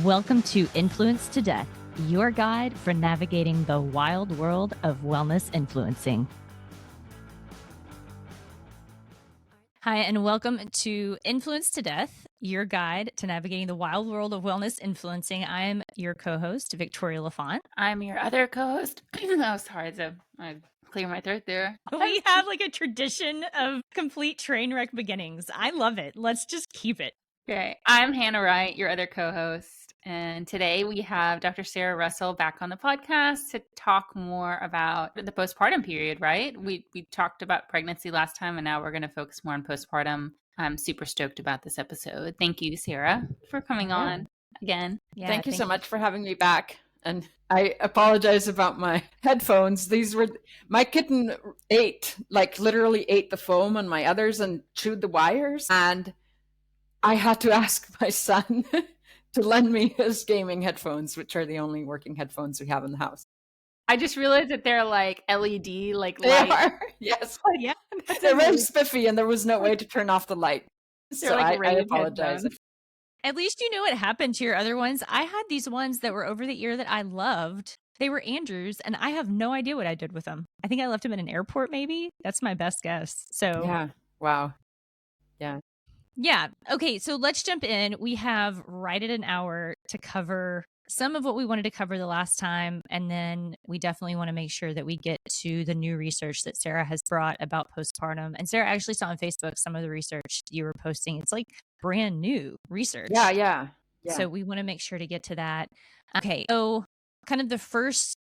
Welcome to Influence to Death, your guide for navigating the wild world of wellness influencing. Hi, and welcome to Influence to Death, your guide to navigating the wild world of wellness influencing. I am your co-host, Victoria Lafont. I'm your other co-host. Oh, sorry, I clear my throat there. We have like a tradition of complete train wreck beginnings. I love it. Let's just keep it. Okay, I'm Hannah Wright, your other co-host. And today we have Dr. Sara Russell back on the podcast to talk more about the postpartum period, right? We talked about pregnancy last time, and now we're going to focus more on postpartum. I'm super stoked about this episode. Thank you, Sara, for coming on again. Yeah, thank you so much for having me back. And I apologize about my headphones. My kitten literally ate the foam on my others and chewed the wires. And I had to ask my son to lend me his gaming headphones, which are the only working headphones we have in the house. I just realized that they're like LED, like they light. Are. Yes. Yeah. They're very spiffy and there was no way to turn off the light. So I apologize. At least you know what happened to your other ones. I had these ones that were over the ear that I loved. They were Andrew's, and I have no idea what I did with them. I think I left them in an airport, maybe. That's my best guess. So yeah. Wow. Yeah. Yeah. Okay. So let's jump in. We have right at an hour to cover some of what we wanted to cover the last time. And then we definitely want to make sure that we get to the new research that Sara has brought about postpartum. And Sara actually saw on Facebook some of the research you were posting. It's like brand new research. Yeah. So we want to make sure to get to that. Okay. So kind of the first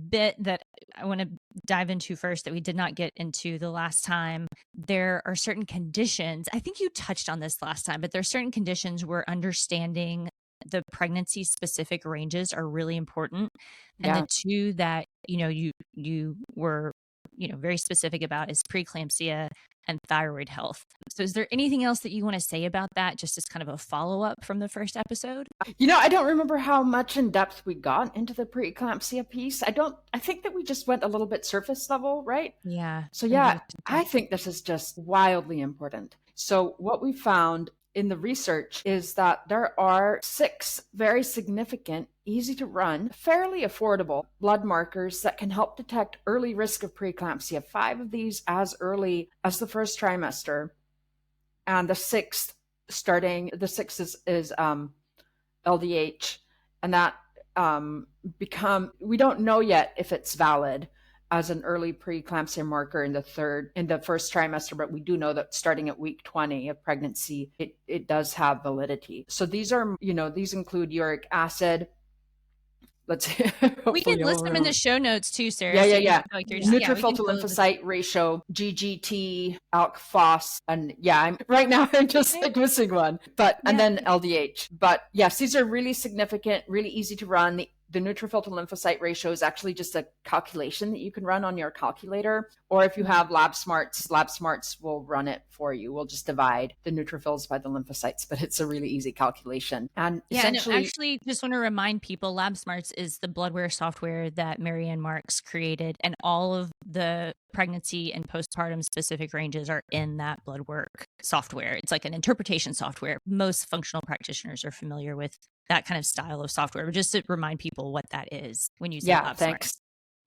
bit that I want to dive into first that we did not get into the last time, there are certain conditions. I think you touched on this last time, but there are certain conditions where understanding the pregnancy specific ranges are really important. And the two that, you were, very specific about is preeclampsia and thyroid health. So is there anything else that you want to say about that, just as kind of a follow-up from the first episode? I don't remember how much in depth we got into the preeclampsia piece. I think that we just went a little bit surface level, right? Yeah. So I think this is just wildly important. So what we found in the research is that there are 6 very significant, easy to run, fairly affordable blood markers that can help detect early risk of preeclampsia. 5 of these as early as the first trimester. And the sixth is LDH. And that we don't know yet if it's valid as an early preeclampsia marker in the first trimester, but we do know that starting at week 20 of pregnancy, it does have validity. So these include uric acid. We can list them in the show notes too, Sara. Yeah. Neutrophil to lymphocyte ratio, GGT, ALK phos, and right now I'm just missing one. And then LDH. But yes, these are really significant, really easy to run. The neutrophil to lymphocyte ratio is actually just a calculation that you can run on your calculator. Or if you have Lab Smarts will run it for you. We'll just divide the neutrophils by the lymphocytes, but it's a really easy calculation. And actually just want to remind people, Lab Smarts is the bloodware software that Marianne Marks created, and all of the pregnancy and postpartum specific ranges are in that blood work software. It's like an interpretation software. Most functional practitioners are familiar with that kind of style of software, but just to remind people what that is when you say Lab thanks. Smarts.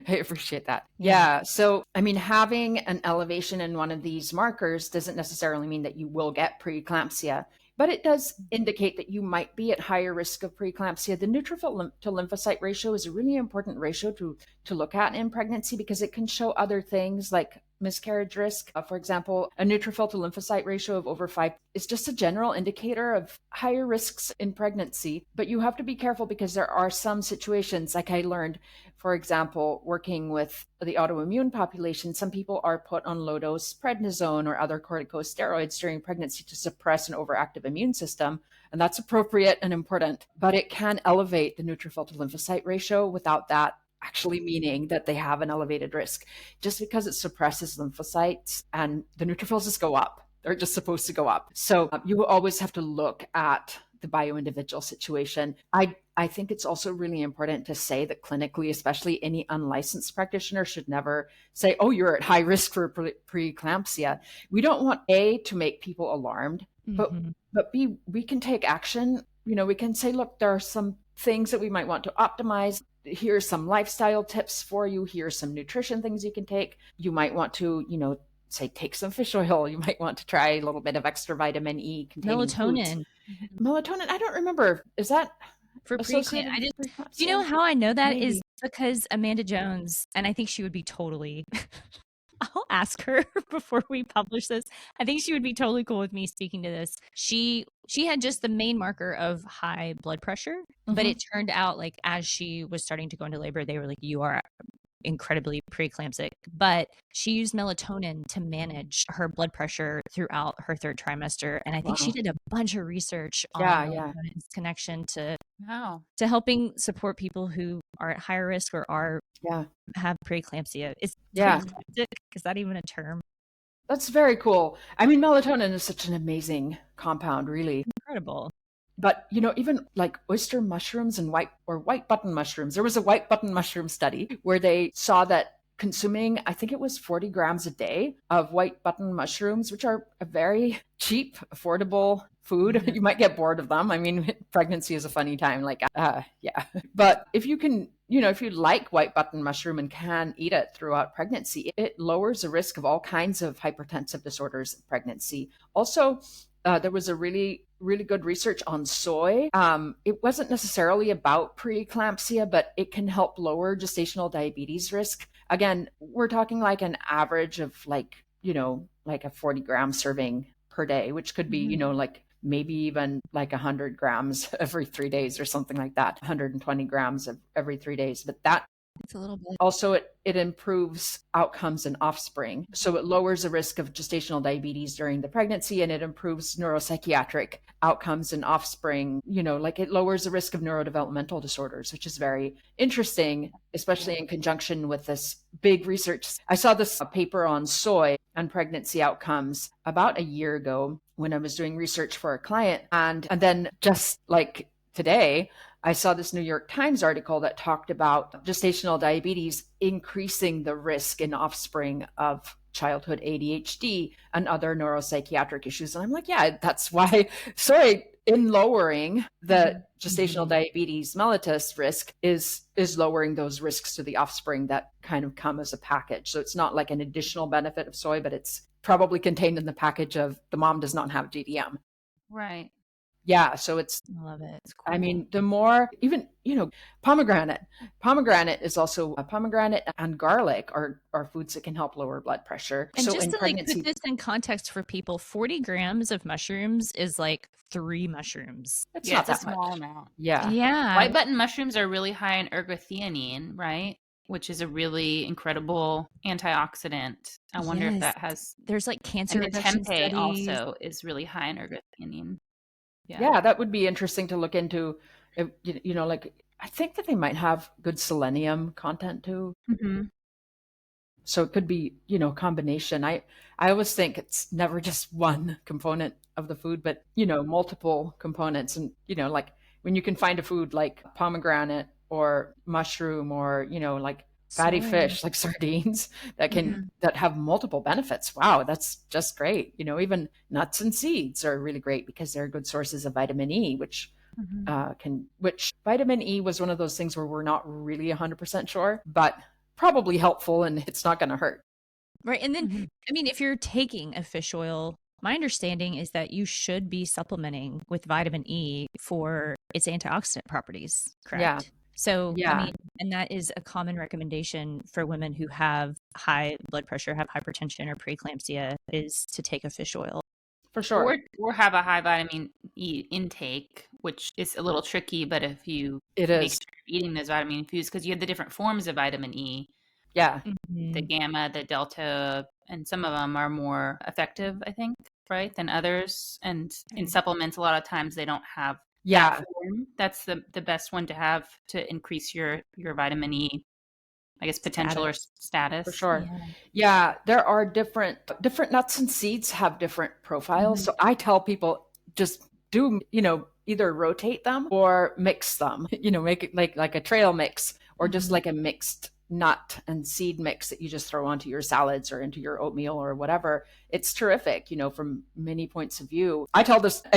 I appreciate that. Yeah. So, having an elevation in one of these markers doesn't necessarily mean that you will get preeclampsia, but it does indicate that you might be at higher risk of preeclampsia. The neutrophil to lymphocyte ratio is a really important ratio to look at in pregnancy because it can show other things like miscarriage risk. For example, a neutrophil to lymphocyte ratio of over 5 is just a general indicator of higher risks in pregnancy. But you have to be careful because there are some situations, like I learned, for example, working with the autoimmune population, some people are put on low-dose prednisone or other corticosteroids during pregnancy to suppress an overactive immune system. And that's appropriate and important, but it can elevate the neutrophil to lymphocyte ratio without that actually meaning that they have an elevated risk, just because it suppresses lymphocytes and the neutrophils just go up. They're just supposed to go up. So you will always have to look at the bio-individual situation. I think it's also really important to say that clinically, especially any unlicensed practitioner should never say, oh, you're at high risk for preeclampsia. We don't want to make people alarmed, but B, we can take action we can say, look, there are some things that we might want to optimize. Here's some lifestyle tips for you. Here's some nutrition things you can take. You might want to, say, take some fish oil. You might want to try a little bit of extra vitamin E containing foods. Melatonin. Melatonin, I don't remember. Is that For preeclampsia? associated with preeclampsia? Do you know how I know that Maybe. is because Amanda Jones, and I think she would be totally, I'll ask her before we publish this. I think she would be totally cool with me speaking to this. She had just the main marker of high blood pressure, but it turned out like as she was starting to go into labor, they were like, you are incredibly preeclamptic, but she used melatonin to manage her blood pressure throughout her third trimester. And I think she did a bunch of research on melatonin's connection to helping support people who are at higher risk or have preeclampsia. Is that even a term? That's very cool. I mean, melatonin is such an amazing compound, really. Incredible. But, even like oyster mushrooms and white button mushrooms, there was a white button mushroom study where they saw that consuming, I think it was 40 grams a day of white button mushrooms, which are a very cheap, affordable food. You might get bored of them. I mean, pregnancy is a funny time. But if you can, if you like white button mushroom and can eat it throughout pregnancy, it lowers the risk of all kinds of hypertensive disorders in pregnancy. Also, there was a really, really good research on soy. It wasn't necessarily about preeclampsia, but it can help lower gestational diabetes risk. Again, we're talking like an average of like a 40-gram serving per day, which could be, like maybe even like 100 grams every 3 days or something like that, 120 grams every 3 days. But that it's a little bit. Also, it improves outcomes in offspring. So it lowers the risk of gestational diabetes during the pregnancy, and it improves neuropsychiatric outcomes in offspring. It lowers the risk of neurodevelopmental disorders, which is very interesting, especially in conjunction with this big research. I saw this paper on soy and pregnancy outcomes about a year ago when I was doing research for a client. And then just like today, I saw this New York Times article that talked about gestational diabetes increasing the risk in offspring of childhood ADHD and other neuropsychiatric issues. And I'm like, yeah, that's why soy in lowering the gestational diabetes mellitus risk is lowering those risks to the offspring that kind of come as a package. So it's not like an additional benefit of soy, but it's probably contained in the package of the mom does not have GDM. Right. Yeah, so I love it. It's cool. I mean, the more even, pomegranate is also pomegranate and garlic are foods that can help lower blood pressure. And so just in to pregnancy, put this in context for people, 40 grams of mushrooms is like 3 mushrooms. It's not not a that small much. amount. Yeah. White button mushrooms are really high in ergothioneine, right? Which is a really incredible antioxidant. I wonder if that has. There's like cancer and the reduction tempeh studies. also is really high in ergothioneine. Yeah, that would be interesting to look into. I think that they might have good selenium content too. So it could be, combination. I always think it's never just one component of the food, but, multiple components. And, like when you can find a food like pomegranate or mushroom or, like fatty fish, like sardines that have multiple benefits. Wow, that's just great. Even nuts and seeds are really great because they're good sources of vitamin E, which vitamin E was one of those things where we're not really 100% sure, but probably helpful and it's not going to hurt. Right. And then, I mean, if you're taking a fish oil, my understanding is that you should be supplementing with vitamin E for its antioxidant properties, correct? Yeah. So, I mean, and that is a common recommendation for women who have high blood pressure, have hypertension or preeclampsia, is to take a fish oil. For sure. Or have a high vitamin E intake, which is a little tricky, but if you make sure you're eating those vitamin infused, because you have the different forms of vitamin E. Yeah. The gamma, the delta, and some of them are more effective, I think, right, than others. And in supplements, a lot of times they don't have that form. That's the best one to have to increase your vitamin E, I guess, potential or status. For sure. Yeah, there are different nuts and seeds have different profiles. So I tell people just do, either rotate them or mix them, make it like a trail mix or just like a mixed nut and seed mix that you just throw onto your salads or into your oatmeal or whatever. It's terrific, from many points of view. I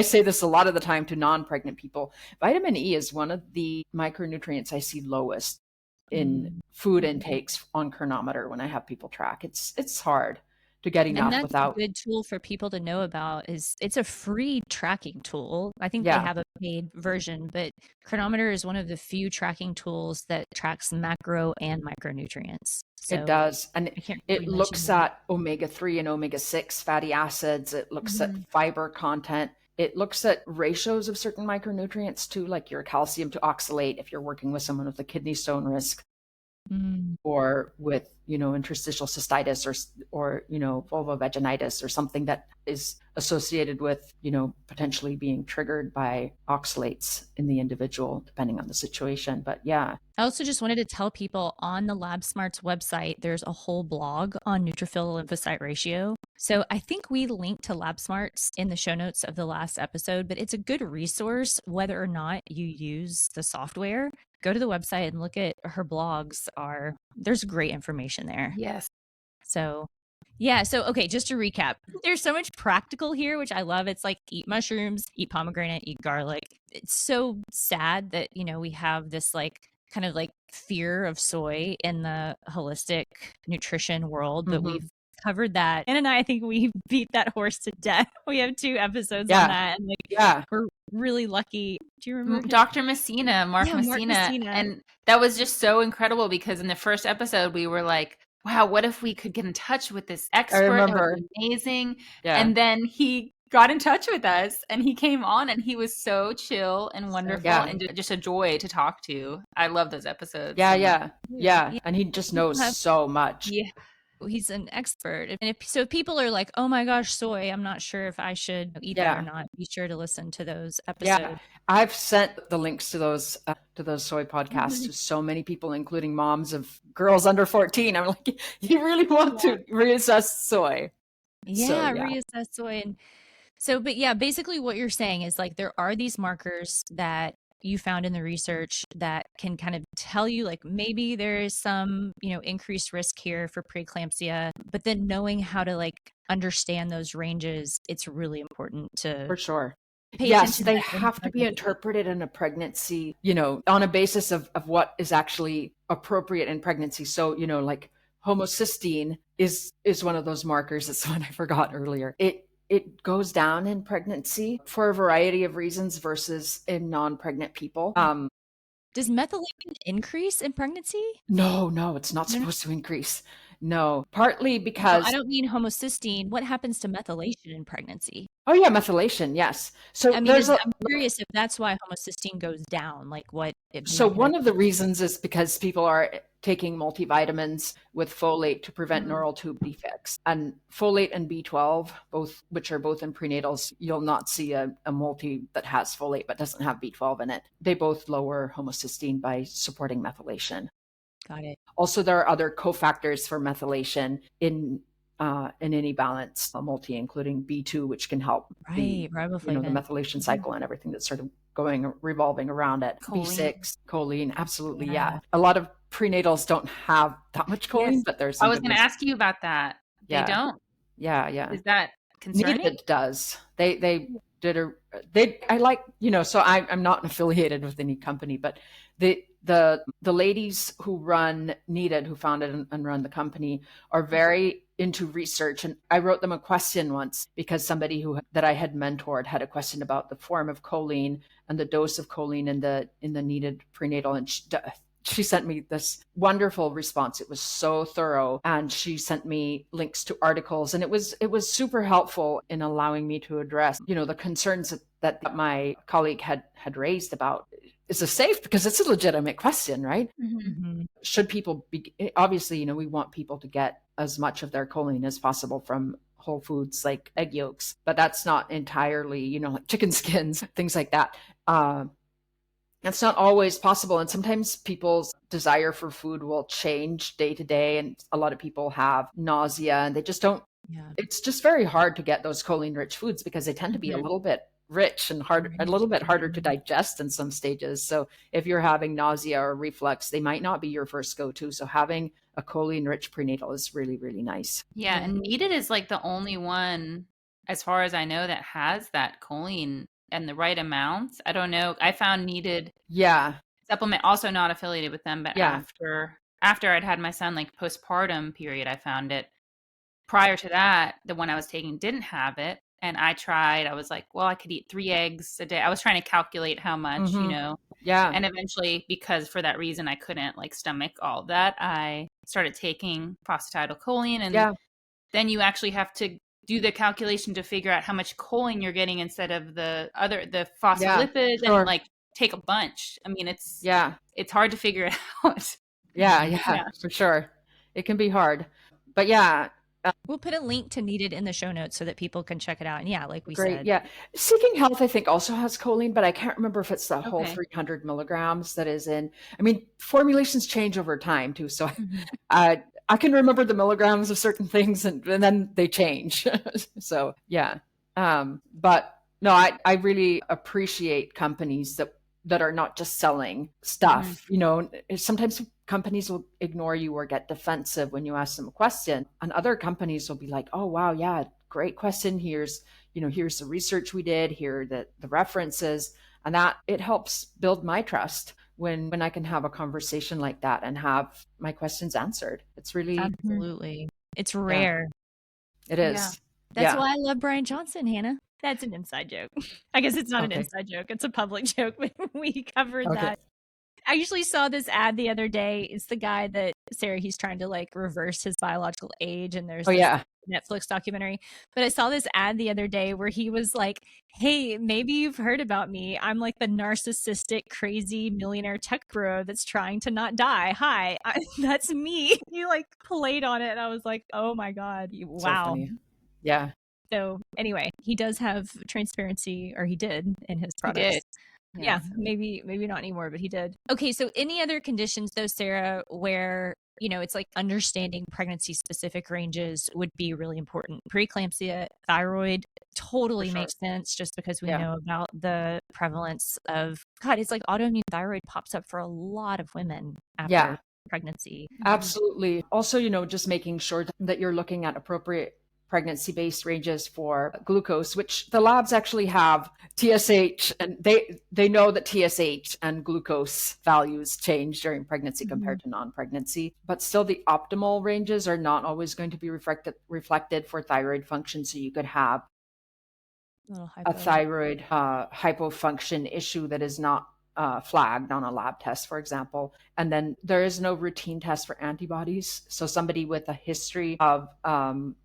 say this a lot of the time to non-pregnant people. Vitamin E is one of the micronutrients I see lowest in food intakes on Chronometer when I have people track. It's hard to get enough and that's without. a good tool for people to know about. Is it's a free tracking tool. I think they Yeah. have a paid version, but Chronometer is one of the few tracking tools that tracks macro and micronutrients. So It does. And I can't it really looks mention at omega-3 and omega-6 fatty acids. It looks at Mhm. fiber content. It looks at ratios of certain micronutrients too, like your calcium to oxalate if you're working with someone with a kidney stone risk Mm. or with, interstitial cystitis or vulvovaginitis or something that is associated with, potentially being triggered by oxalates in the individual, depending on the situation. But yeah. I also just wanted to tell people on the LabSmarts website, there's a whole blog on neutrophil lymphocyte ratio. So I think we linked to LabSmarts in the show notes of the last episode, but it's a good resource whether or not you use the software. Go to the website and look at her blogs. There's great information there. Yes. So yeah. So, okay, just to recap, there's so much practical here, which I love. It's like eat mushrooms, eat pomegranate, eat garlic. It's so sad that, we have this like kind of like fear of soy in the holistic nutrition world, but we've covered that. Ann and I think we beat that horse to death. We have 2 episodes on that. And we're really lucky. Do you remember Dr. Messina, Mark Mark Messina? Messina. And that was just so incredible because in the first episode, we were like, wow, what if we could get in touch with this expert? I remember. It would be amazing. Yeah. And then he got in touch with us and he came on and he was so chill and wonderful and just a joy to talk to. I love those episodes. Yeah. And he just knows so much. Yeah. He's an expert. And if people are like, oh my gosh, soy, I'm not sure if I should eat that or not, be sure to listen to those episodes. Yeah. I've sent the links to those soy podcasts to so many people, including moms of girls under 14. I'm like, you really want to reassess soy. Yeah, reassess soy. And so, but yeah, basically what you're saying is like, there are these markers that you found in the research that can kind of tell you like maybe there is some, increased risk here for preeclampsia, but then knowing how to like understand those ranges, it's really important to for sure. pay Yes, attention they to that have to be interpreted in a pregnancy, on a basis of what is actually appropriate in pregnancy. So, like homocysteine is one of those markers. It's one I forgot earlier. It goes down in pregnancy for a variety of reasons versus in non-pregnant people. Does methylation increase in pregnancy? No, it's not supposed to increase. No, partly because I don't mean homocysteine. What happens to methylation in pregnancy? Oh yeah, methylation, yes. So I mean, I'm curious if that's why homocysteine goes down, like what it So one of the reasons is because people are taking multivitamins with folate to prevent neural tube defects. And folate and B12, which are both in prenatals, you'll not see a multi that has folate but doesn't have B12 in it. They both lower homocysteine by supporting methylation. Got it. Also, there are other cofactors for methylation in any balanced multi, including B2, which can help the methylation cycle and everything that's sort of revolving around it. Choline. B6, choline, absolutely, yeah. A lot of prenatals don't have that much choline, but there's. I was going to ask you about that. They don't. Yeah. Is that concerning? Needed does. They did I like, so I'm not affiliated with any company, but the ladies who run Needed, who founded and run the company, are very into research. And I wrote them a question once because somebody that I had mentored had a question about the form of choline and the dose of choline in the Needed prenatal. And she sent me this wonderful response. It was so thorough. And she sent me links to articles. And it was super helpful in allowing me to address, the concerns that my colleague had raised about, is this safe? Because it's a legitimate question, right? Mm-hmm. Should people be, obviously, we want people to get as much of their choline as possible from whole foods like egg yolks, but that's not entirely, like chicken skins, things like that. That's not always possible. And sometimes people's desire for food will change day to day. And a lot of people have nausea and they just don't, it's just very hard to get those choline rich foods because they tend to be a little bit rich and hard, a little bit harder to digest in some stages. So if you're having nausea or reflux, they might not be your first go-to. So having a choline-rich prenatal is really, really nice. Yeah, and Needed is like the only one, as far as I know, that has that choline and the right amounts. I don't know. I found Needed supplement, also not affiliated with them, but after I'd had my son, like postpartum period, I found it. Prior to that, the one I was taking didn't have it. And I was like, well, I could eat 3 eggs a day. I was trying to calculate how much, you know. Yeah. And eventually, because for that reason, I couldn't like stomach all of that, I started taking phosphatidylcholine. And then you actually have to do the calculation to figure out how much choline you're getting instead of the phospholipids and like take a bunch. I mean, it's hard to figure it out. Yeah, for sure. It can be hard. But we'll put a link to Needed in the show notes so that people can check it out. And like we said. Yeah. Seeking Health, I think, also has choline, but I can't remember if it's the whole 300 milligrams that is in. I mean, formulations change over time too. So I can remember the milligrams of certain things and then they change. So but no, I really appreciate companies that are not just selling stuff. You know, sometimes companies will ignore you or get defensive when you ask them a question, and other companies will be like, oh wow, yeah, great question, here's the research we did, here are the references, and that it helps build my trust when I can have a conversation like that and have my questions answered. It's really absolutely, it's rare. It is. That's why I love Brian Johnson, Hannah. That's an inside joke. I guess it's not an inside joke. It's a public joke, but we covered that. I actually saw this ad the other day. It's the guy that, Sarah, he's trying to like reverse his biological age. And there's this Netflix documentary. But I saw this ad the other day where he was like, hey, maybe you've heard about me. I'm like the narcissistic, crazy millionaire tech bro that's trying to not die. Hi, that's me. He like played on it. And I was like, oh my God. Wow. So yeah. So anyway, he does have transparency, or he did in his products. Yeah, maybe not anymore, but he did. Okay, so any other conditions though, Sarah, where, you know, it's like understanding pregnancy specific ranges would be really important. Preeclampsia, thyroid totally makes sense just because we know about the prevalence of, God, it's like autoimmune thyroid pops up for a lot of women after pregnancy. Absolutely. Also, you know, just making sure that you're looking at appropriate pregnancy-based ranges for glucose, which the labs actually have TSH, and they know that TSH and glucose values change during pregnancy compared to non-pregnancy, but still the optimal ranges are not always going to be reflected for thyroid function. So you could have a thyroid hypofunction issue that is not flagged on a lab test, for example. And then there is no routine test for antibodies. So somebody with a history of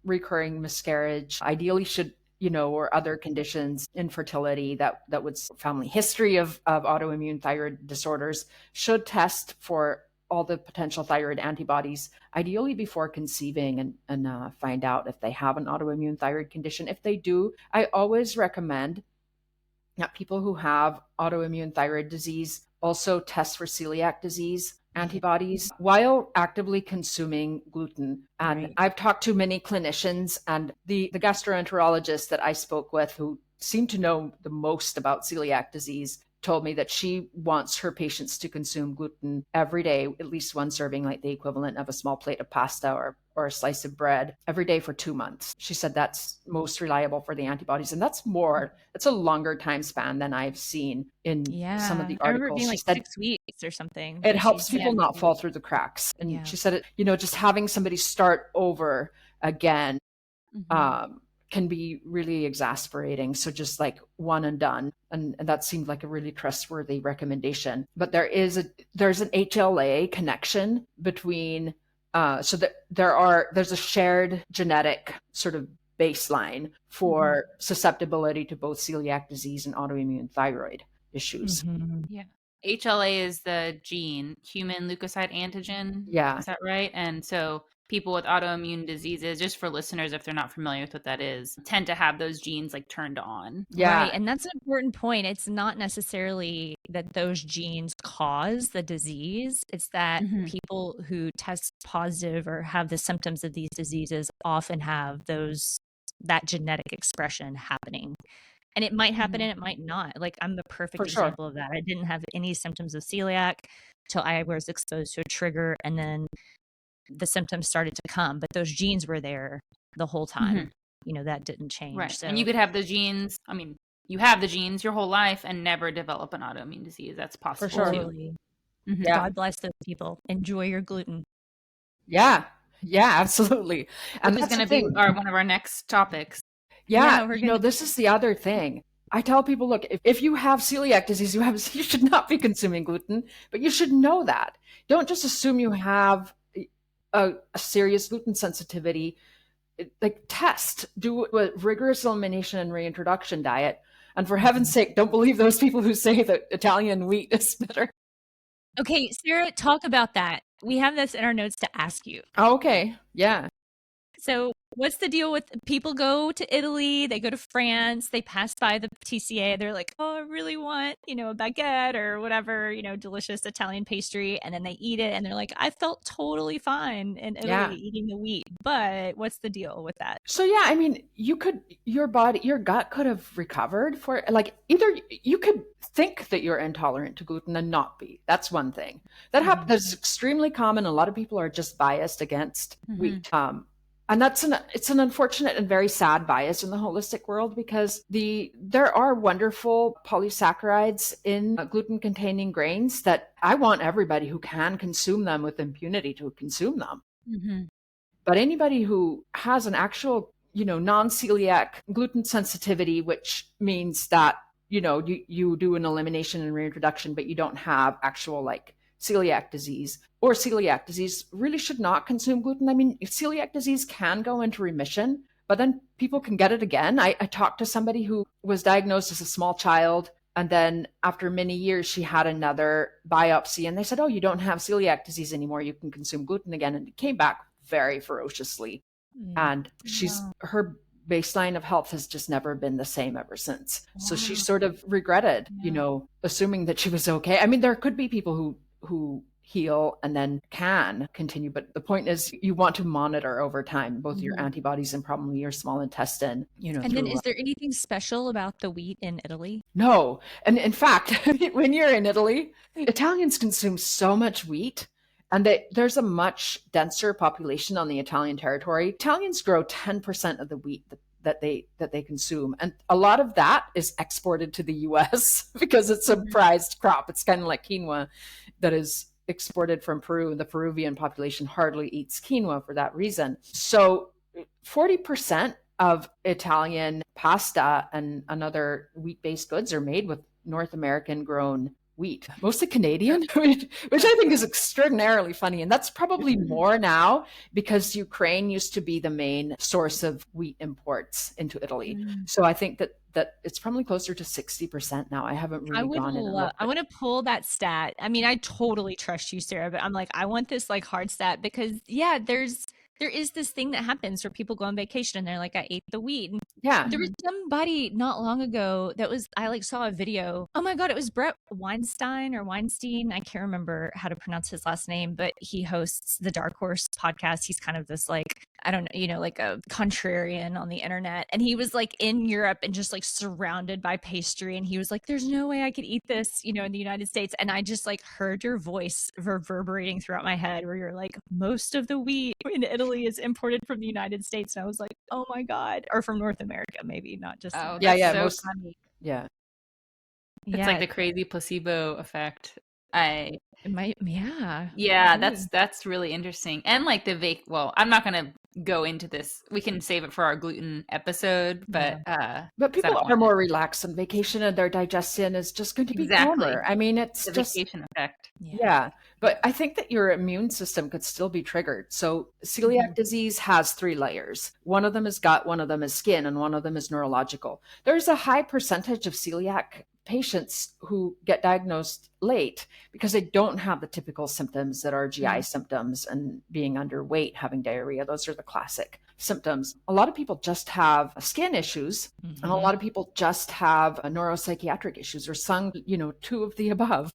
recurring miscarriage ideally should, you know, or other conditions, infertility, that would family history of autoimmune thyroid disorders, should test for all the potential thyroid antibodies, ideally before conceiving, and find out if they have an autoimmune thyroid condition. If they do, I always recommend that people who have autoimmune thyroid disease also test for celiac disease antibodies while actively consuming gluten. And I've talked to many clinicians, and the gastroenterologist that I spoke with, who seemed to know the most about celiac disease, told me that she wants her patients to consume gluten every day, at least one serving, like the equivalent of a small plate of pasta or a slice of bread every day for 2 months. She said that's most reliable for the antibodies. And that's a longer time span than I've seen in some of the articles. I remember it being like 6 weeks or something. It helps people not fall through the cracks. And she said, you know, just having somebody start over again can be really exasperating. So just like one and done. And that seemed like a really trustworthy recommendation. But there's an HLA connection between, so that there's a shared genetic sort of baseline for susceptibility to both celiac disease and autoimmune thyroid issues. Yeah. HLA is the gene, human leukocyte antigen. Yeah. Is that right? And so people with autoimmune diseases, just for listeners, if they're not familiar with what that is, tend to have those genes like turned on. Yeah. Right. And that's an important point. It's not necessarily that those genes cause the disease. It's that people who test positive or have the symptoms of these diseases often have that genetic expression happening. And it might happen and it might not. Like, I'm the perfect For sure. example of that. I didn't have any symptoms of celiac till I was exposed to a trigger, and then the symptoms started to come, but those genes were there the whole time. You know, that didn't change. Right. So, And you could have the genes. I mean, you have the genes your whole life and never develop an autoimmune disease. That's possible sure. too. totally. Yeah. God bless those people. Enjoy your gluten. Yeah. Yeah, absolutely. And Which is that's going the to be thing. one of our next topics. Yeah, we're you know, gonna. this is the other thing. I tell people, look, if you have celiac disease, you should not be consuming gluten, but you should know that. Don't just assume you have a serious gluten sensitivity. Like, do a rigorous elimination and reintroduction diet. And for heaven's sake, don't believe those people who say that Italian wheat is better. Okay, Sarah, talk about that. We have this in our notes to ask you. Oh, okay. Yeah. So, what's the deal with people go to Italy, they go to France, they pass by the TCA, they're like, oh, I really want, a baguette or whatever, delicious Italian pastry. And then they eat it and they're like, I felt totally fine in Italy eating the wheat. But what's the deal with that? So, yeah, I mean, your gut could have recovered for, like, either you could think that you're intolerant to gluten and not be. That's one thing. That's extremely common. A lot of people are just biased against wheat. And it's an unfortunate and very sad bias in the holistic world, because there are wonderful polysaccharides in gluten-containing grains that I want everybody who can consume them with impunity to consume them. But anybody who has an actual, non-celiac gluten sensitivity, which means that, you do an elimination and reintroduction, but you don't have actual like celiac disease, really should not consume gluten. I mean, celiac disease can go into remission, but then people can get it again. I talked to somebody who was diagnosed as a small child, and then after many years, she had another biopsy, and they said, oh, you don't have celiac disease anymore. You can consume gluten again. And it came back very ferociously. And her baseline of health has just never been the same ever since. So she sort of regretted, assuming that she was okay. I mean, there could be people who heal and then can continue, but the point is you want to monitor over time both your antibodies and probably your small intestine. And then, is there anything special about the wheat in Italy? No. And in fact, when you're in Italy, Italians consume so much wheat. And there's a much denser population on the Italian territory. Italians grow 10% of the wheat that they consume. And a lot of that is exported to the US because it's a prized crop. It's kind of like quinoa that is exported from Peru. The Peruvian population hardly eats quinoa for that reason. So 40% of Italian pasta and other wheat-based goods are made with North American grown wheat, mostly Canadian, which I think is extraordinarily funny. And that's probably more now because Ukraine used to be the main source of wheat imports into Italy. So I think that it's probably closer to 60% now. I haven't really gone in and looked. I want to pull that stat. I mean, I totally trust you, Sarah, but I'm like, I want this like hard stat because there is this thing that happens where people go on vacation and they're like, I ate the wheat. And there was somebody not long ago I like saw a video. Oh my God, it was Brett Weinstein. I can't remember how to pronounce his last name, but he hosts the Dark Horse podcast. He's kind of this like, I don't know, like a contrarian on the internet. And he was like in Europe and just like surrounded by pastry. And he was like, there's no way I could eat this, in the United States. And I just like heard your voice reverberating throughout my head where you're like, most of the wheat in Italy is imported from the United States. And I was like, oh my God. Or from North America, maybe not just. Oh, yeah. So funny. Yeah. It's like the crazy placebo effect. It might, that's really interesting. And like I'm not gonna go into this. We can save it for our gluten episode, but people are more relaxed on vacation and their digestion is just going to be calmer. I mean, it's the just vacation effect. Yeah. But I think that your immune system could still be triggered. So celiac disease has 3 layers. One of them is gut, one of them is skin, and one of them is neurological. There's a high percentage of celiac patients who get diagnosed late because they don't have the typical symptoms that are GI symptoms and being underweight, having diarrhea. Those are the classic symptoms. A lot of people just have skin issues and a lot of people just have neuropsychiatric issues or some, 2 of the above.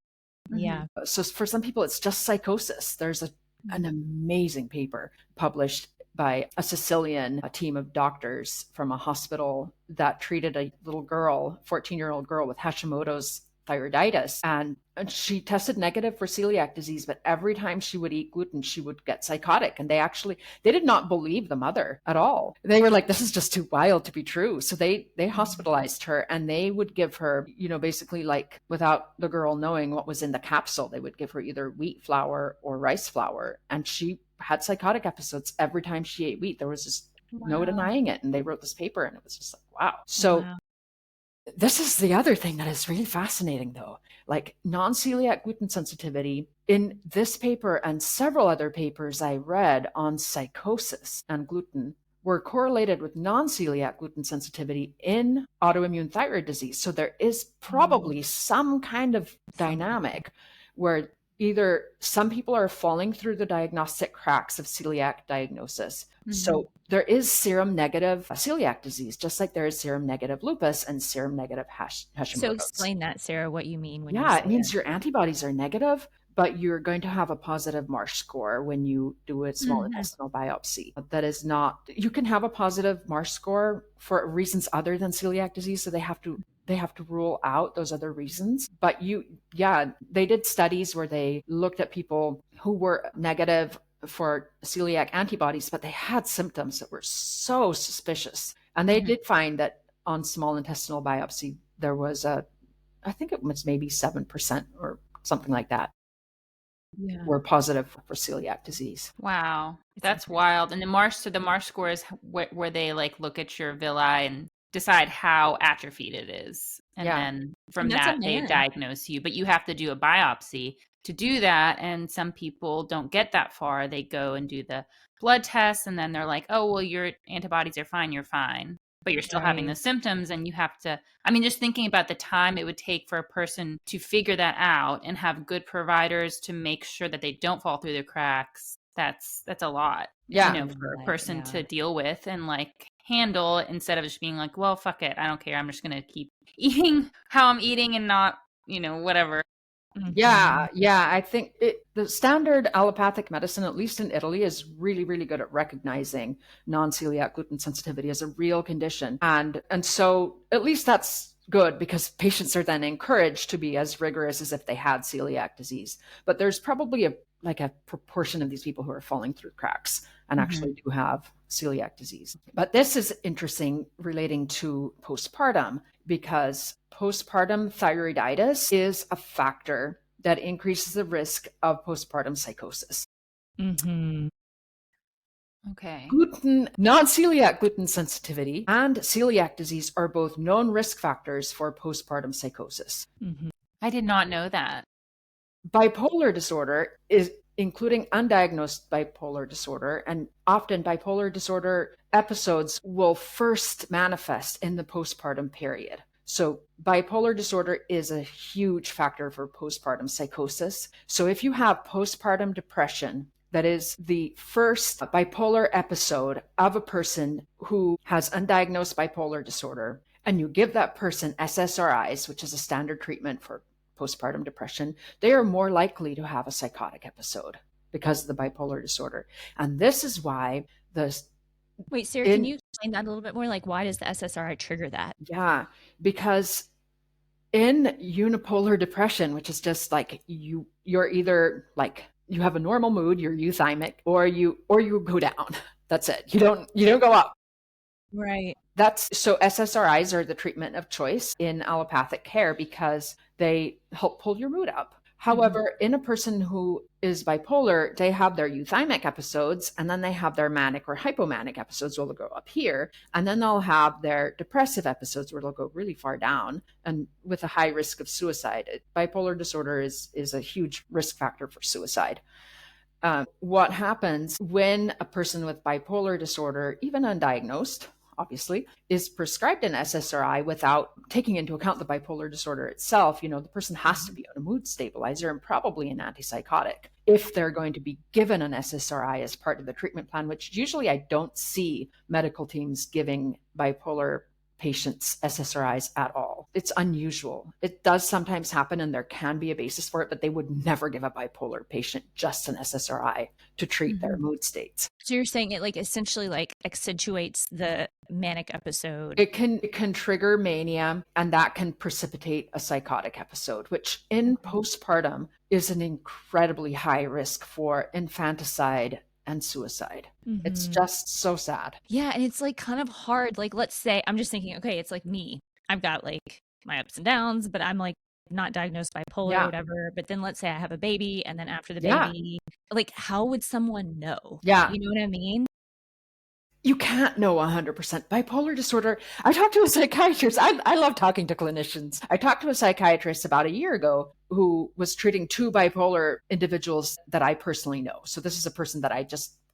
So for some people, it's just psychosis. There's an amazing paper published by a Sicilian team of doctors from a hospital that treated a little girl, 14-year-old girl with Hashimoto's thyroiditis. And she tested negative for celiac disease, but every time she would eat gluten, she would get psychotic. And they did not believe the mother at all. They were like, this is just too wild to be true. So they hospitalized her, and they would give her, basically like without the girl knowing what was in the capsule, they would give her either wheat flour or rice flour. And she had psychotic episodes every time she ate wheat. There was just no denying it. And they wrote this paper, and it was just like, wow. So this is the other thing that is really fascinating, though. Like non-celiac gluten sensitivity in this paper and several other papers I read on psychosis and gluten were correlated with non-celiac gluten sensitivity in autoimmune thyroid disease. So there is probably some kind of dynamic where either some people are falling through the diagnostic cracks of celiac diagnosis. So there is serum negative celiac disease, just like there is serum negative lupus and serum negative Hashimoto's. So explain that, Sarah, what you mean when you say it means your antibodies are negative, but you're going to have a positive Marsh score when you do a small intestinal biopsy. That is not, you can have a positive Marsh score for reasons other than celiac disease. So they have to rule out those other reasons. But they did studies where they looked at people who were negative for celiac antibodies, but they had symptoms that were so suspicious. And they did find that on small intestinal biopsy, there was I think it was maybe 7% or something like that. Were positive for celiac disease. Wow. That's wild. And the Marsh score is where they like look at your villi and decide how atrophied it is. And then from that, they diagnose you. But you have to do a biopsy to do that. And some people don't get that far. They go and do the blood tests, and then they're like, oh, well, your antibodies are fine. You're fine. But you're still having the symptoms, and you have to, just thinking about the time it would take for a person to figure that out and have good providers to make sure that they don't fall through the cracks. That's a lot, for a person to deal with and like handle, instead of just being like, well, fuck it, I don't care. I'm just going to keep eating how I'm eating and not, whatever. Yeah. I think the standard allopathic medicine, at least in Italy, is really, really good at recognizing non-celiac gluten sensitivity as a real condition. And so at least that's good, because patients are then encouraged to be as rigorous as if they had celiac disease. But there's probably a proportion of these people who are falling through cracks and actually do have celiac disease. But this is interesting relating to postpartum, because postpartum thyroiditis is a factor that increases the risk of postpartum psychosis. Okay. Non-celiac gluten sensitivity and celiac disease are both known risk factors for postpartum psychosis. I did not know that. Bipolar disorder is including undiagnosed bipolar disorder, and often bipolar disorder episodes will first manifest in the postpartum period. So bipolar disorder is a huge factor for postpartum psychosis. So if you have postpartum depression, that is the first bipolar episode of a person who has undiagnosed bipolar disorder, and you give that person SSRIs, which is a standard treatment for postpartum depression, they are more likely to have a psychotic episode because of the bipolar disorder. And this is why Wait, Sarah, can you explain that a little bit more? Like, why does the SSRI trigger that? Yeah, because in unipolar depression, which is just like you're either like you have a normal mood, you're euthymic, or you go down. That's it. You don't go up. Right. So SSRIs are the treatment of choice in allopathic care because they help pull your mood up. However, in a person who is bipolar, they have their euthymic episodes, and then they have their manic or hypomanic episodes where they'll go up here, and then they'll have their depressive episodes where they'll go really far down and with a high risk of suicide. Bipolar disorder is a huge risk factor for suicide. What happens when a person with bipolar disorder, even undiagnosed, obviously, is prescribed an SSRI without taking into account the bipolar disorder itself? The person has to be on a mood stabilizer and probably an antipsychotic if they're going to be given an SSRI as part of the treatment plan, which usually I don't see medical teams giving bipolar patients SSRIs at all. It's unusual. It does sometimes happen and there can be a basis for it, but they would never give a bipolar patient just an SSRI to treat their mood states. So you're saying it like essentially like accentuates the manic episode. It can trigger mania, and that can precipitate a psychotic episode, which in postpartum is an incredibly high risk for infanticide and suicide. It's just so sad. Yeah. And it's like kind of hard. Like, let's say I'm just thinking, okay, it's like me. I've got like my ups and downs, but I'm like not diagnosed bipolar or whatever. But then let's say I have a baby, and then after the baby, like how would someone know? Yeah. You know what I mean? You can't know 100%. Bipolar disorder. I talked to a psychiatrist. I love talking to clinicians. I talked to a psychiatrist about a year ago who was treating 2 bipolar individuals that I personally know. So this is a person that I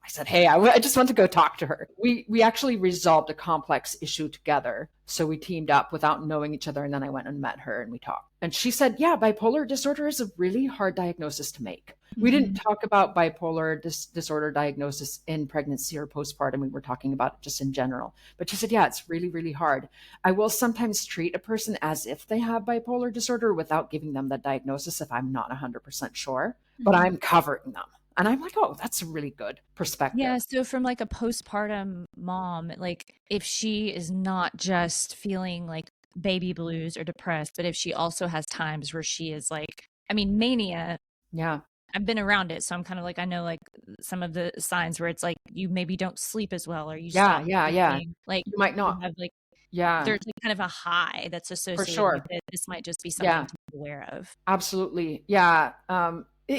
said, hey, I just want to go talk to her. We actually resolved a complex issue together. So we teamed up without knowing each other. And then I went and met her and we talked. And she said, yeah, bipolar disorder is a really hard diagnosis to make. We didn't talk about bipolar disorder diagnosis in pregnancy or postpartum. We were talking about it just in general. But she said, yeah, it's really, really hard. I will sometimes treat a person as if they have bipolar disorder without giving them the diagnosis if I'm not 100% sure, but I'm covering them. And I'm like, oh, that's a really good perspective. Yeah. So from like a postpartum mom, like if she is not just feeling like baby blues or depressed, but if she also has times where she is like, I mean, mania. Yeah. I've been around it. So I'm kind of like, I know like some of the signs where it's like you maybe don't sleep as well, or you stop sleeping. Like you might not have like, there's like kind of a high that's associated with it. This might just be something to be aware of. Absolutely. Yeah.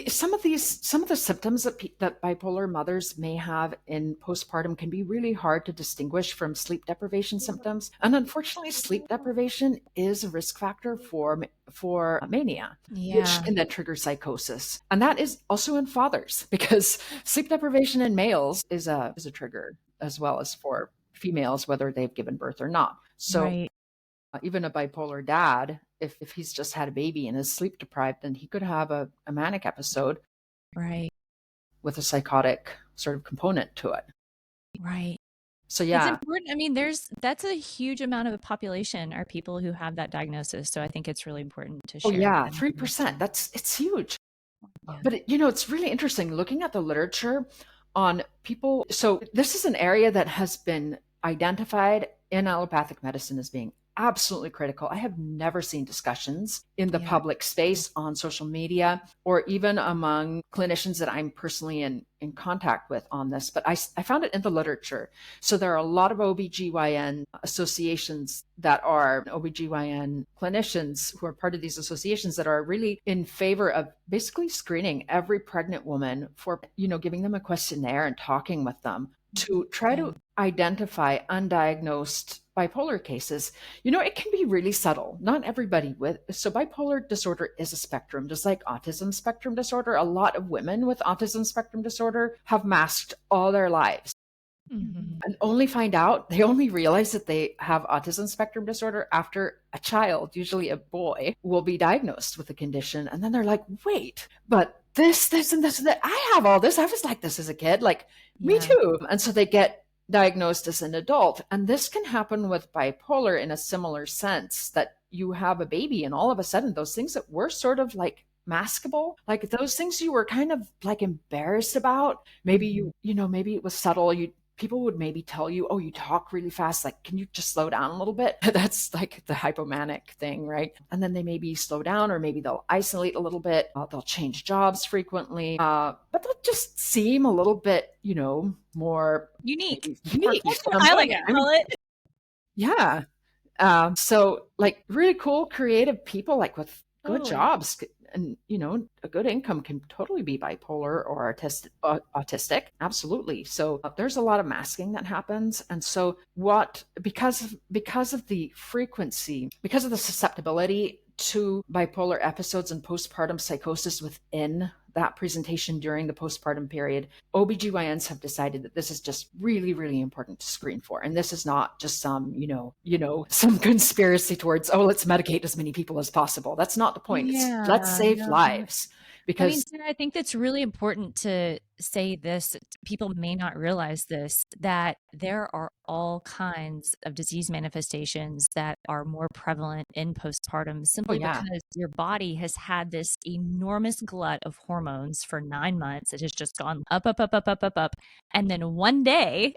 Some of the symptoms that bipolar mothers may have in postpartum can be really hard to distinguish from sleep deprivation symptoms. And unfortunately, sleep deprivation is a risk factor for mania, which can then trigger psychosis. And that is also in fathers, because sleep deprivation in males is a trigger as well as for females, whether they've given birth or not. So even a bipolar dad, if he's just had a baby and is sleep deprived, then he could have a manic episode with a psychotic sort of component to it. Right. So yeah. It's important. I mean, that's a huge amount of the population are people who have that diagnosis. So I think it's really important to share. Oh yeah, 3%. It's huge. Yeah. But it's really interesting looking at the literature on people. So this is an area that has been identified in allopathic medicine as being absolutely critical. I have never seen discussions in the public space on social media or even among clinicians that I'm personally in contact with on this, but I found it in the literature. So there are a lot of OBGYN associations that are OBGYN clinicians who are part of these associations that are really in favor of basically screening every pregnant woman for, giving them a questionnaire and talking with them to try to identify undiagnosed bipolar cases. It can be really subtle. Not everybody so bipolar disorder is a spectrum, just like autism spectrum disorder. A lot of women with autism spectrum disorder have masked all their lives and they only realize that they have autism spectrum disorder after a child, usually a boy, will be diagnosed with the condition. And then they're like, wait, but this and this and that. I have all this. I was like this as a kid, like me too. And so they get diagnosed as an adult. And this can happen with bipolar in a similar sense, that you have a baby and all of a sudden those things that were sort of like maskable, like those things you were kind of like embarrassed about, maybe maybe it was subtle. People would maybe tell you, oh, you talk really fast. Like, can you just slow down a little bit? That's like the hypomanic thing, right? And then they maybe slow down, or maybe they'll isolate a little bit. They'll change jobs frequently, but they'll just seem a little bit, more unique. I like it. Yeah. So like really cool, creative people, like with good jobs. And, a good income can totally be bipolar or autistic. Absolutely. So there's a lot of masking that happens. And so because of the frequency, because of the susceptibility to bipolar episodes and postpartum psychosis within that presentation during the postpartum period, OBGYNs have decided that this is just really, really important to screen for. And this is not just some, some conspiracy towards, let's medicate as many people as possible. That's not the point. Let's save lives. because Sarah, I think that's really important to say this. People may not realize this, that there are all kinds of disease manifestations that are more prevalent in postpartum oh simply yeah, because your body has had this enormous glut of hormones for 9 months. It has just gone up, up, up, up, up, up, up. And then one day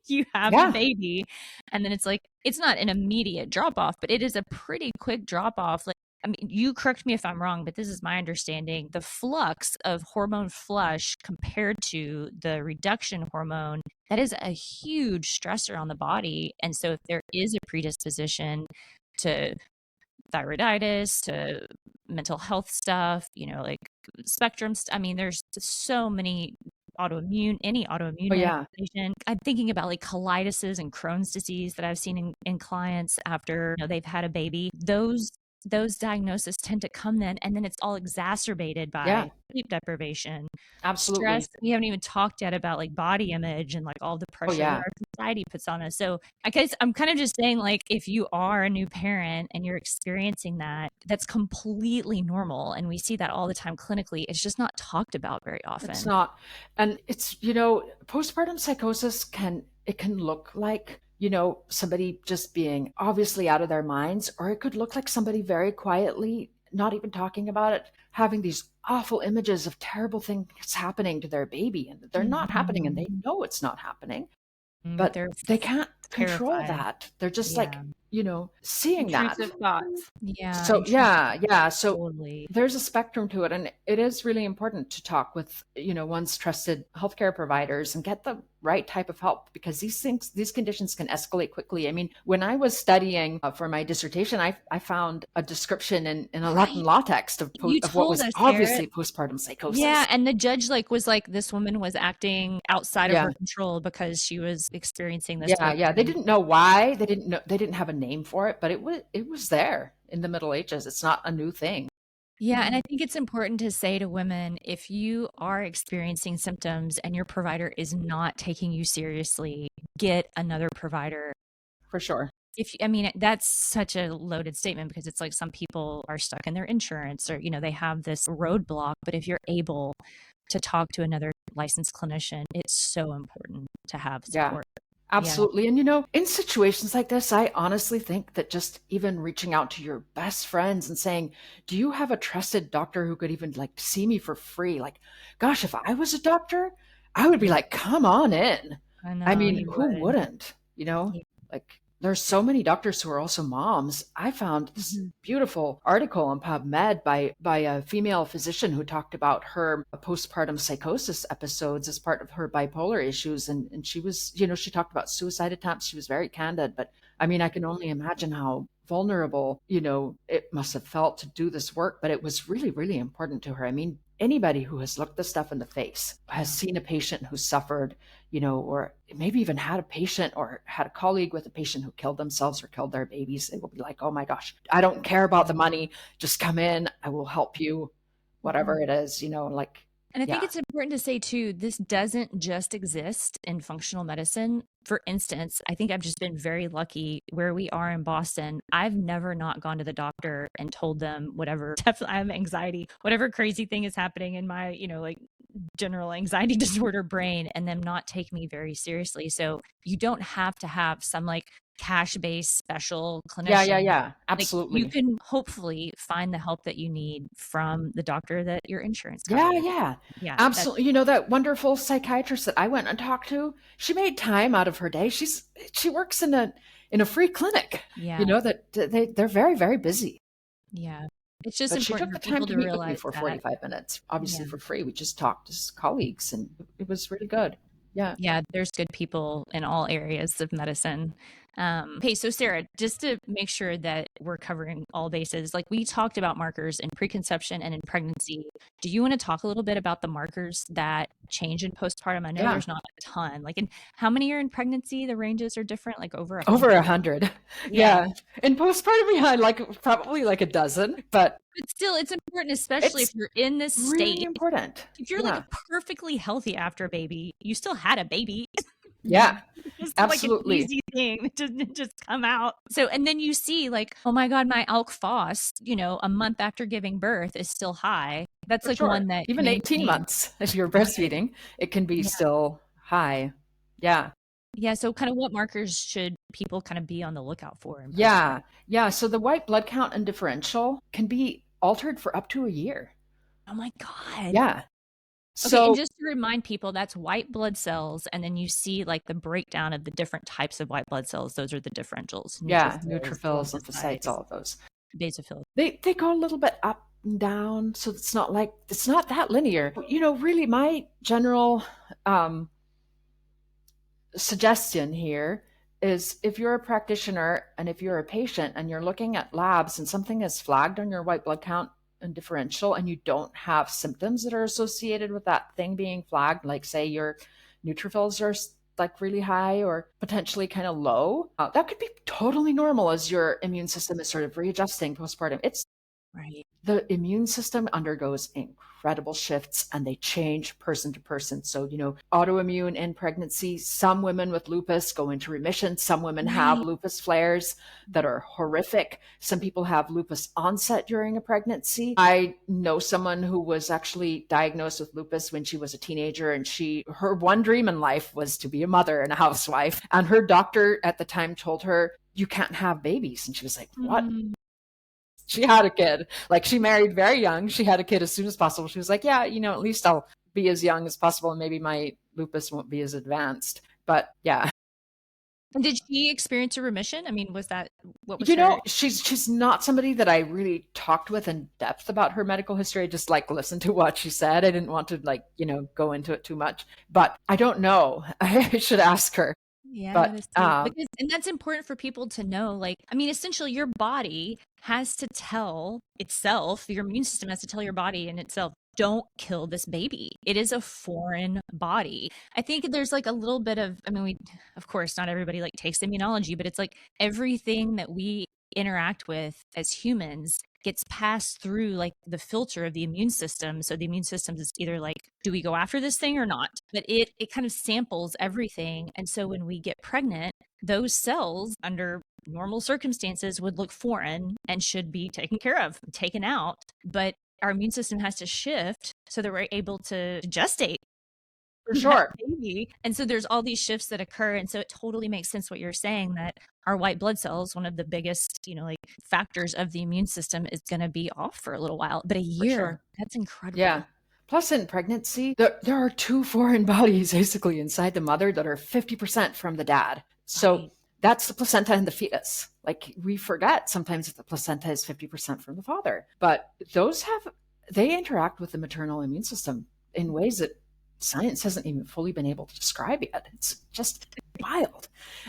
you have the yeah, baby, and then it's like, it's not an immediate drop off, but it is a pretty quick drop off. Like, I mean, you correct me if I'm wrong, but this is my understanding. The flux of hormone flush compared to the reduction hormone, that is a huge stressor on the body. And so if there is a predisposition to thyroiditis, to mental health stuff, like I mean, there's so many any autoimmune oh yeah, manifestation. I'm thinking about like colitis and Crohn's disease that I've seen in clients after they've had a baby. Those diagnoses tend to come then, and then it's all exacerbated yeah, by sleep deprivation, stress. absolutely. We haven't even talked yet about like body image and like all the Oh pressure that yeah, our society puts on us. So I guess I'm kind of just saying, like, if you are a new parent and you're experiencing that, that's completely normal. And we see that all the time clinically. It's just not talked about very it's often. not. And it's, postpartum psychosis can look like, somebody just being obviously out of their minds, or it could look like somebody very quietly, not even talking about it, having these awful images of terrible things happening to their baby, and they're not happening and Mhm. they know it's not happening, But but they're they can't control terrified. that. They're just like, Yeah. seeing that. Intrusive thoughts. Yeah. So Intrusive. yeah, yeah. So Totally. there's a spectrum to it, and it is really important to talk with one's trusted healthcare providers and get the right type of help, because these conditions can escalate quickly. I mean, when I was studying for my dissertation, I found a description in a Latin Right. law text You of what told was us, Sarah. obviously postpartum Yeah, psychosis. and the judge was like, this woman was acting outside of Yeah, her control because she was experiencing this yeah, yeah. They postpartum. didn't know why. They didn't have a name for it, but it was there in the Middle Ages. It's not a new thing. Yeah, and I think it's important to say to women, if you are experiencing symptoms and your provider is not taking you seriously, get another provider. For sure. I mean, that's such a loaded statement because it's like some people are stuck in their insurance or, they have this roadblock. But if you're able to talk to another licensed clinician, it's so important to have Yeah. support. Yeah. Absolutely. And in situations like this, I honestly think that just even reaching out to your best friends and saying, "Do you have a trusted doctor who could even like see me for free?" Like, gosh, if I was a doctor, I would be Yeah. like, "Come on in." I I know mean, you who would. wouldn't, Yeah. Like there's so many doctors who are also moms. I found this Mhm. beautiful article on PubMed by a female physician who talked about her postpartum psychosis episodes as part of her bipolar issues. And she was, she talked about suicide attempts. She was very candid, but I mean, I can only imagine how vulnerable, it must have felt to do this work, but it was really, really important to her. I mean, anybody who has looked this stuff in the face, has Yeah. seen a patient who suffered, or maybe even had a patient or had a colleague with a patient who killed themselves or killed their babies, they will be like, "Oh my gosh, I don't care about the money. Just come in. I will help you, Mhm. whatever it is, like, And I think yeah, it's important to say too, this doesn't just exist in functional medicine. For instance, I think I've just been very lucky where we are in Boston. I've never not gone to the doctor and told them whatever, definitely I have anxiety, whatever crazy thing is happening in my, like general anxiety disorder brain, and them not take me very seriously. So you don't have to have some like cash-based special yeah, yeah, clinician. yeah, Like, you absolutely. can hopefully find the help that you need from the doctor that your insurance Yeah, covers. yeah, Yeah, that's absolutely. That wonderful psychiatrist that I went and talked to, she made time out of her day. She works in a free clinic, yeah, that they're very, very busy. yeah. It's just But she important took for the time people to to meet with me realize for that. 45 minutes, Yeah. obviously for free. We just talked as colleagues, and it was really good. Yeah. Yeah, there's good people in all areas of medicine. Okay, so Sarah, just to make sure that we're covering all bases, like we talked about markers in preconception and in pregnancy. Do you want to talk a little bit about the markers that change in postpartum? I know Yeah. there's not a ton. Like, in how many are in pregnancy? The ranges are different, like over Over 100. 100. Yeah, Yeah. In postpartum, we had probably like a dozen, but but still, it's important, especially if it's you're in this really state. important. If you're like Yeah. perfectly healthy after a baby, you still had a baby. Yeah, It's like an absolutely. easy thing to just come out. So, and then you see like, oh my God, my alk phos, a month after giving birth is still high. That's For like sure. one that Even 18 months, if you're breastfeeding, it can be Yeah. still high. Yeah. Yeah. So kind of what markers should people kind of be on the lookout for in postpartum? Yeah. Yeah. So the white blood count and differential can be altered for up to a year. Oh my God. Yeah. Okay, So and just to remind people, that's white blood cells, and then you see like the breakdown of the different types of white blood cells. Those are the differentials: yeah, neutrophils, neutrophils, lymphocytes, lymphocytes, all of those. basophils. They go a little bit up and down, so it's not that linear. Really my general suggestion here is if you're a practitioner and if you're a patient and you're looking at labs and something is flagged on your white blood count and differential and you don't have symptoms that are associated with that thing being flagged, like say your neutrophils are like really high or potentially kind of low, that could be totally normal as your immune system is sort of readjusting postpartum. Right. The immune system undergoes incredible shifts and they change person to person. So, autoimmune in pregnancy, some women with lupus go into remission. Some women have lupus flares that are horrific. Some people have lupus onset during a pregnancy. I know someone who was actually diagnosed with lupus when she was a teenager, and her one dream in life was to be a mother and a housewife. And her doctor at the time told her, "You can't have babies." And she was like, "What?" She had a kid. Like, she married very young. She had a kid as soon as possible. She was like, yeah, at least I'll be as young as possible and maybe my lupus won't be as advanced. But yeah. And did she experience a remission? I mean, was that what was her? She's not somebody that I really talked with in depth about her medical history. I just listened to what she said. I didn't want to go into it too much. But I don't know. I should ask her. Yeah, But and that's important for people to know. Like, I mean, essentially, your body has to tell itself, your immune system has to tell your body and itself, don't kill this baby. It is a foreign body. I think there's like a little bit of, I mean, of course, not everybody like takes immunology, but it's like everything that we interact with as humans gets passed through like the filter of the immune system. So the immune system is either like, do we go after this thing or not? But it kind of samples everything. And so when we get pregnant, those cells under normal circumstances would look foreign and should be taken care of, taken out. But our immune system has to shift so that we're able to gestate. For sure. Baby. And so there's all these shifts that occur. And so it totally makes sense what you're saying, that our white blood cells, one of the biggest, like factors of the immune system, is going to be off for a little while. But a year, sure. That's incredible. Yeah. Plus, in pregnancy, there are two foreign bodies basically inside the mother that are 50% from the dad. So that's the placenta and the fetus. Like, we forget sometimes that the placenta is 50% from the father. But they interact with the maternal immune system in ways that science hasn't even fully been able to describe yet. It's just wild.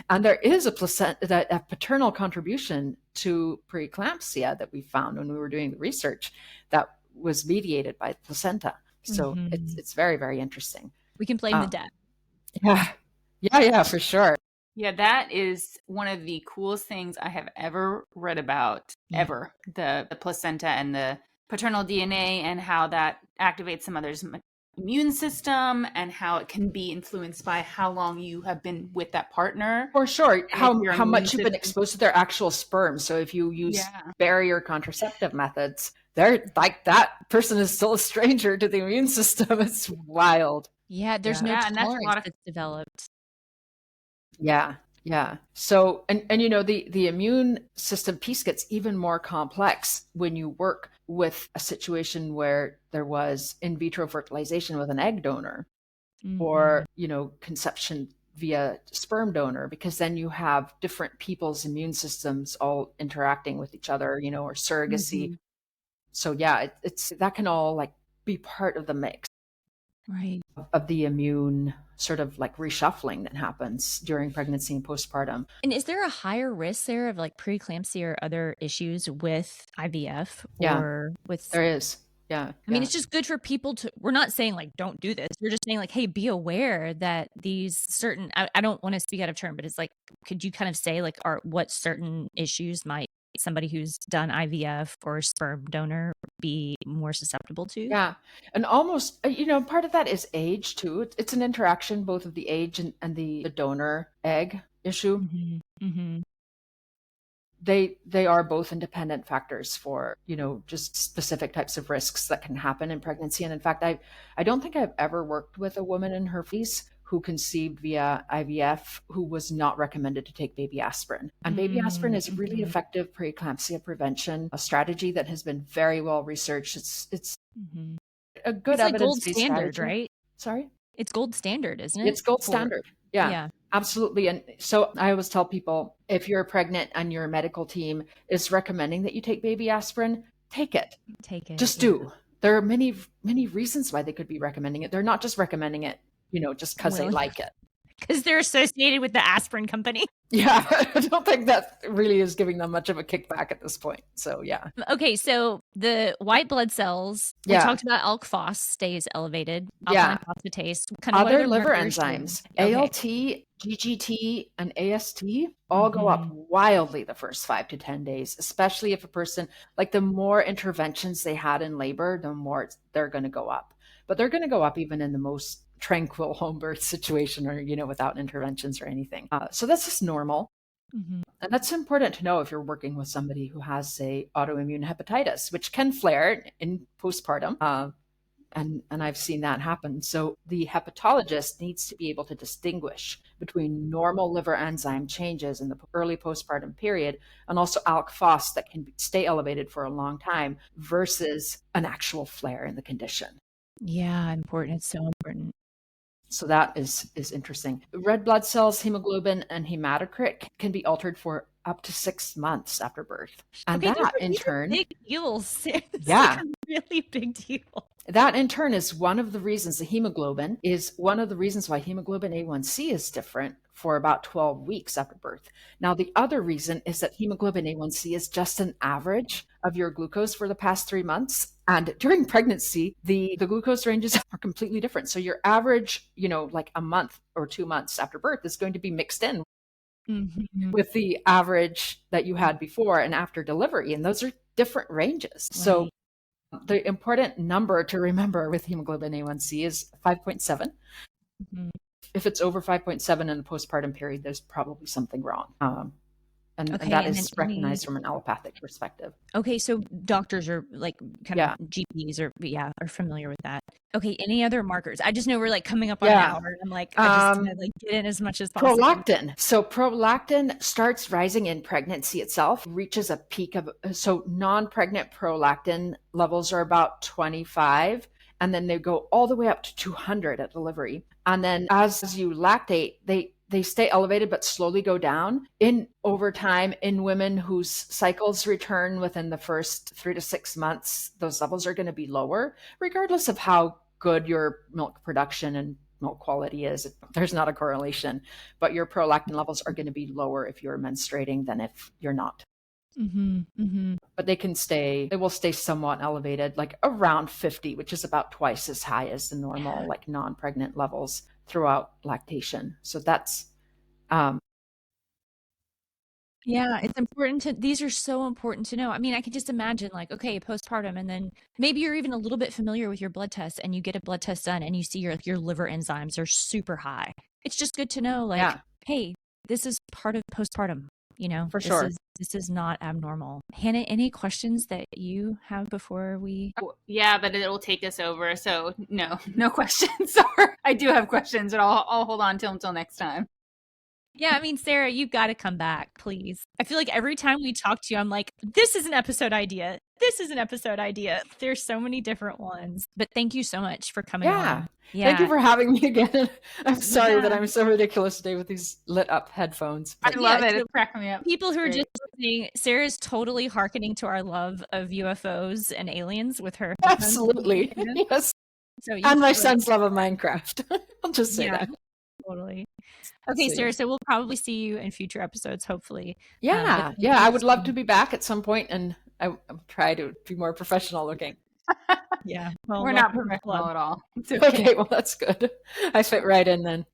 And there is a paternal contribution to preeclampsia that we found when we were doing the research that was mediated by the placenta. So it's very, very interesting. We can blame the dad. Yeah, for sure. Yeah, that is one of the coolest things I have ever read about, ever. The placenta and the paternal DNA and how that activates the mother's immune system and how it can be influenced by how long you have been with that partner. For sure. How much you've been exposed to their actual sperm. So if you use barrier contraceptive methods, they're like, that person is still a stranger to the immune system. It's wild. Yeah, there's no tolerance that's developed. Yeah. So, and the immune system piece gets even more complex when you work with a situation where there was in vitro fertilization with an egg donor or, conception via sperm donor, because then you have different people's immune systems all interacting with each other, or surrogacy. So yeah, it's that can all like be part of the mix. Right. Of the immune sort of like reshuffling that happens during pregnancy and postpartum. And is there a higher risk there of like preeclampsia or other issues with IVF or with? There is. Yeah. I mean, it's just good for people we're not saying like, don't do this. We're just saying like, hey, be aware that these certain, I don't want to speak out of turn, but it's like, could you kind of say like, what certain issues might somebody who's done IVF or sperm donor be more susceptible to? Yeah. And almost, part of that is age too. It's an interaction both of the age and the donor egg issue. They are both independent factors for, just specific types of risks that can happen in pregnancy. And in fact, I don't think I've ever worked with a woman in her 40s who conceived via IVF who was not recommended to take baby aspirin. And baby aspirin is really effective preeclampsia prevention, a strategy that has been very well researched. It's a good It's like gold evidence-based standard, strategy. right? Sorry? It's gold standard, isn't it? It's gold standard. Yeah, absolutely. And so I always tell people, if you're pregnant and your medical team is recommending that you take baby aspirin, take it. Take it. Just do. There are many, many reasons why they could be recommending it. They're not just recommending it, just because they like it. Because they're associated with the aspirin company. Yeah, I don't think that really is giving them much of a kickback at this point. So, yeah. Okay, so the white blood cells, we talked about ALK Phos stays elevated. Alkaline phosphatase. Other liver enzymes, ALT, GGT, and AST all go up wildly the first 5 to 10 days, especially if a person, like the more interventions they had in labor, the more they're going to go up. But they're going to go up even in the most tranquil home birth situation or, without interventions or anything. So that's just normal. And that's important to know if you're working with somebody who has, say, autoimmune hepatitis, which can flare in postpartum. And I've seen that happen. So the hepatologist needs to be able to distinguish between normal liver enzyme changes in the early postpartum period and also ALK Phos that can stay elevated for a long time versus an actual flare in the condition. Yeah, important. It's so important. So that is interesting. Red blood cells, hemoglobin, and hematocrit can be altered for up to 6 months after birth. And that in turn, big deals. It's like a really big deal. That in turn is one of the reasons why hemoglobin A1C is different for about 12 weeks after birth. Now, the other reason is that hemoglobin A1C is just an average of your glucose for the past 3 months. And during pregnancy, the glucose ranges are completely different. So your average, like a month or 2 months after birth is going to be mixed in with the average that you had before and after delivery. And those are different ranges. Right. So the important number to remember with hemoglobin A1C is 5.7. If it's over 5.7 in the postpartum period, there's probably something wrong. And that is recognized from an allopathic perspective. Okay, so doctors are like GPs are familiar with that. Okay, any other markers? I just know we're like coming up on an hour. I'm like, I just want to like get in as much as possible. Prolactin. So prolactin starts rising in pregnancy itself, reaches a peak of, so non-pregnant prolactin levels are about 25. And then they go all the way up to 200 at delivery. And then as you lactate, they stay elevated but slowly go down over time in women whose cycles return within the first 3 to 6 months. Those levels are going to be lower, regardless of how good your milk production and milk quality is. There's not a correlation, but your prolactin levels are going to be lower if you're menstruating than if you're not. But they will stay somewhat elevated, like around 50, which is about twice as high as the normal, like non-pregnant levels throughout lactation. So that's, it's important these are so important to know. I mean, I can just imagine like, okay, postpartum, and then maybe you're even a little bit familiar with your blood test and you get a blood test done and you see your liver enzymes are super high. It's just good to know, like, hey, this is part of postpartum. For sure. This is not abnormal. Hannah, any questions that you have before we? Yeah, but it'll take us over. So no questions. Sorry. I do have questions, but I'll hold on until next time. Yeah, I mean, Sarah, you've got to come back, please. I feel like every time we talk to you, I'm like, this is an episode idea. This is an episode idea. There's so many different ones. But thank you so much for coming on. Yeah. Thank you for having me again. I'm sorry that I'm so ridiculous today with these lit up headphones. I love it. It's cracking me up. People who are just listening, Sarah's totally hearkening to our love of UFOs and aliens with her. Absolutely. Yes. And my son's love of Minecraft. I'll just say that. Totally. Okay, Sarah, so we'll probably see you in future episodes, hopefully. Yeah. I would love to be back at some point, and I'll try to be more professional looking. Yeah. Well, we're not professional at all. Okay, well, that's good. I fit right in then.